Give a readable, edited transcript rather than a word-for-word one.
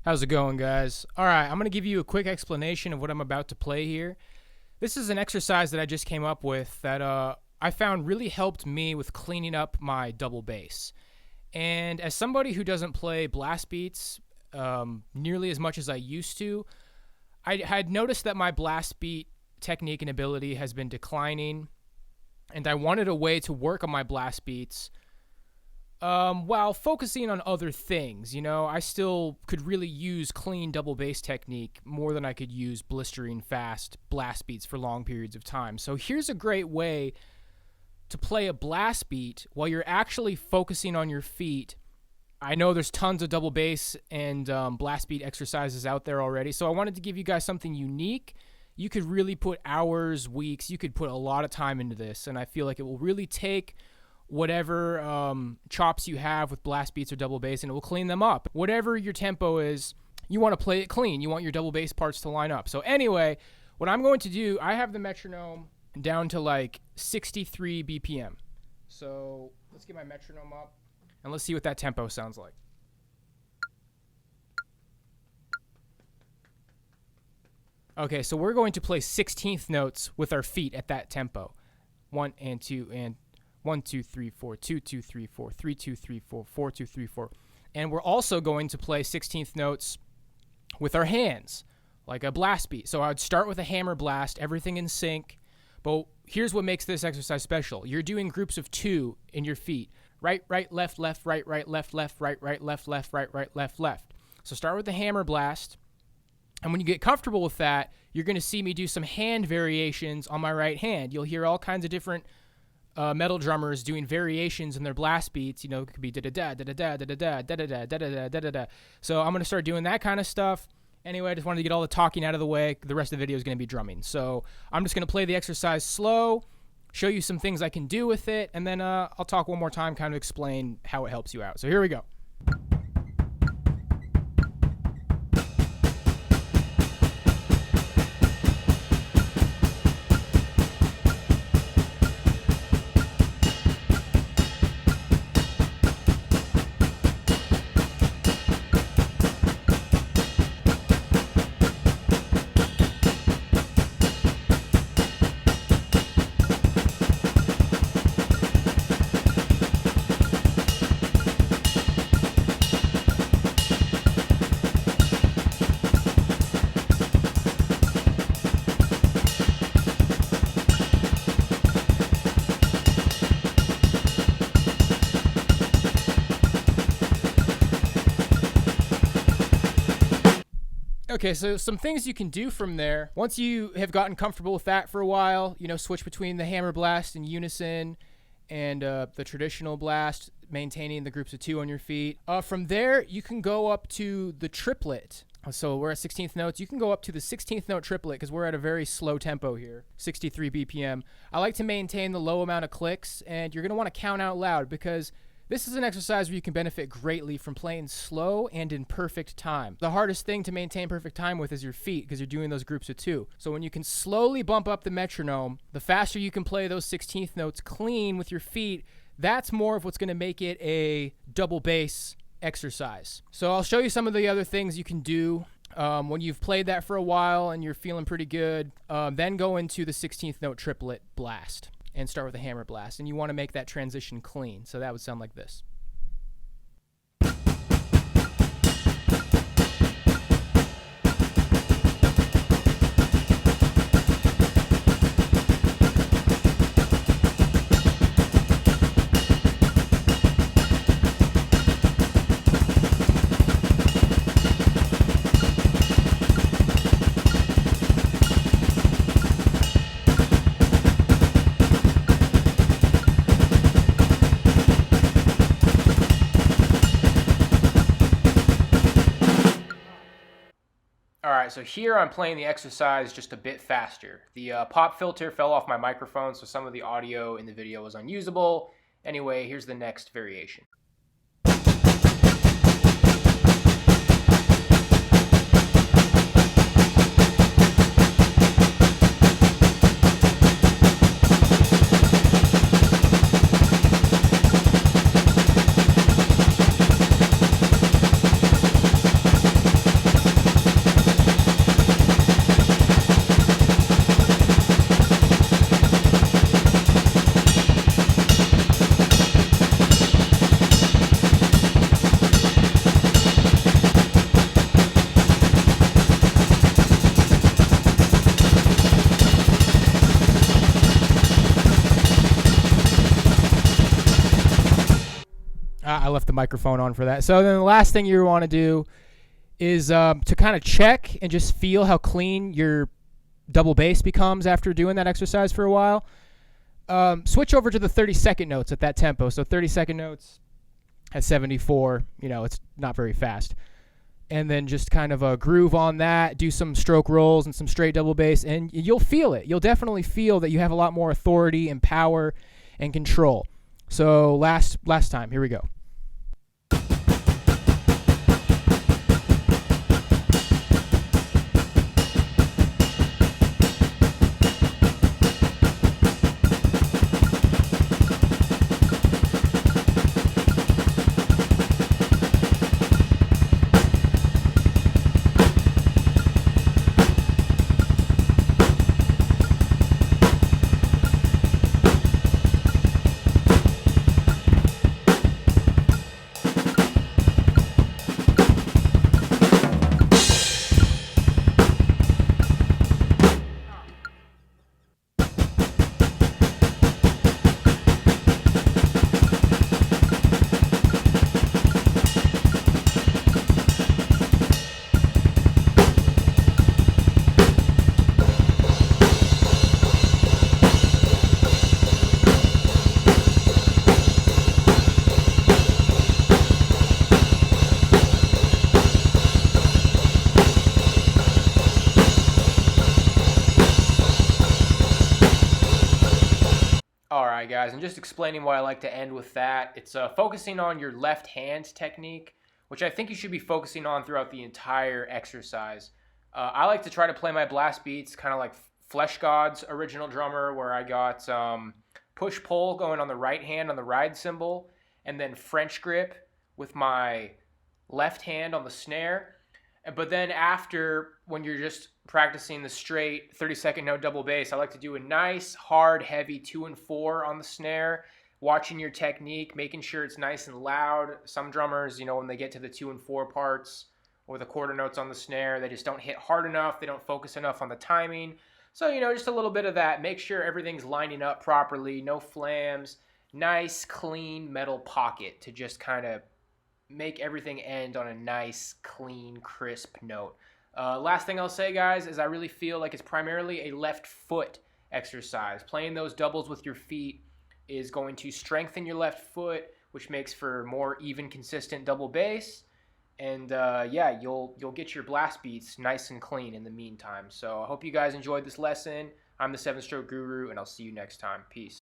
How's it going, guys? All right, I'm going to give you a quick explanation of what I'm about to play here. This is an exercise that I just came up with that I found really helped me with cleaning up my double bass. And as somebody who doesn't play blast beats nearly as much as I used to, I had noticed that my blast beat technique and ability has been declining, and I wanted a way to work on my blast beats while focusing on other things. You know, I still could really use clean double bass technique more than I could use blistering fast blast beats for long periods of time. So here's a great way to play a blast beat while you're actually focusing on your feet. I know there's tons of double bass and blast beat exercises out there already, so I wanted to give you guys something unique. You could really put hours, weeks, you could put a lot of time into this, and I feel like it will really take whatever chops you have with blast beats or double bass, and it will clean them up. Whatever your tempo is, you want to play it clean. You want your double bass parts to line up. So anyway, what I'm going to do, I have the metronome down to like 63 BPM. So let's get my metronome up, and let's see what that tempo sounds like. Okay, so we're going to play 16th notes with our feet at that tempo. 1 and 2 and 1 2 3 4 2 2 3 4 3 2 3 4 4 2 3 4. And we're also going to play 16th notes with our hands, like a blast beat. So I'd start with a hammer blast, everything in sync. But here's what makes this exercise special. You're doing groups of 2 in your feet. Right, right, left, left, right, right, left, left, right, right, left, left, right, right, left, left. So start with the hammer blast. And when you get comfortable with that, you're going to see me do some hand variations on my right hand. You'll hear all kinds of different metal drummers doing variations in their blast beats. You know, it could be da-da-da, da-da-da, da-da-da, da-da-da, da-da-da, da-da-da. So I'm going to start doing that kind of stuff. Anyway, I just wanted to get all the talking out of the way. The rest of the video is going to be drumming. So I'm just going to play the exercise slow, show you some things I can do with it, and then I'll talk one more time, kind of explain how it helps you out. So here we go. Okay, so some things you can do from there. Once you have gotten comfortable with that for a while, you know, switch between the hammer blast and unison and the traditional blast, maintaining the groups of 2 on your feet. From there, you can go up to the triplet. So we're at 16th notes. You can go up to the 16th note triplet because we're at a very slow tempo here, 63 BPM. I like to maintain the low amount of clicks, and you're going to want to count out loud because this is an exercise where you can benefit greatly from playing slow and in perfect time. The hardest thing to maintain perfect time with is your feet because you're doing those groups of 2. So when you can slowly bump up the metronome, the faster you can play those 16th notes clean with your feet, that's more of what's going to make it a double bass exercise. So I'll show you some of the other things you can do when you've played that for a while and you're feeling pretty good. Then go into the 16th note triplet blast and start with a hammer blast. And you want to make that transition clean. So that would sound like this. Alright, so here I'm playing the exercise just a bit faster. The pop filter fell off my microphone, so some of the audio in the video was unusable. Anyway, here's the next variation. left the microphone on for that. So then the last thing you want to do is to kind of check and just feel how clean your double bass becomes after doing that exercise for a while. Switch over to the 30-second notes at that tempo. So 30-second notes at 74, it's not very fast. And then just kind of groove on that, do some stroke rolls and some straight double bass, and you'll feel it. You'll definitely feel that you have a lot more authority and power and control. So last time, here we go. All right, guys, and just explaining why I like to end with that. It's focusing on your left hand technique, which I think you should be focusing on throughout the entire exercise. I like to try to play my blast beats kind of like Flesh God's original drummer, where I got push-pull going on the right hand on the ride cymbal, and then French grip with my left hand on the snare. But then after, when you're just practicing the straight 30-second note double bass, I like to do a nice, hard, heavy 2 and 4 on the snare, watching your technique, making sure it's nice and loud. Some drummers, when they get to the 2 and 4 parts or the quarter notes on the snare, they just don't hit hard enough. They don't focus enough on the timing. So, just a little bit of that. Make sure everything's lining up properly, no flams, nice, clean metal pocket to just kind of make everything end on a nice, clean, crisp note. Last thing I'll say, guys, is I really feel like it's primarily a left foot exercise. Playing those doubles with your feet is going to strengthen your left foot, which makes for more even, consistent double bass. And you'll get your blast beats nice and clean in the meantime. So I hope you guys enjoyed this lesson. I'm the 7-Stroke Guru, and I'll see you next time. Peace.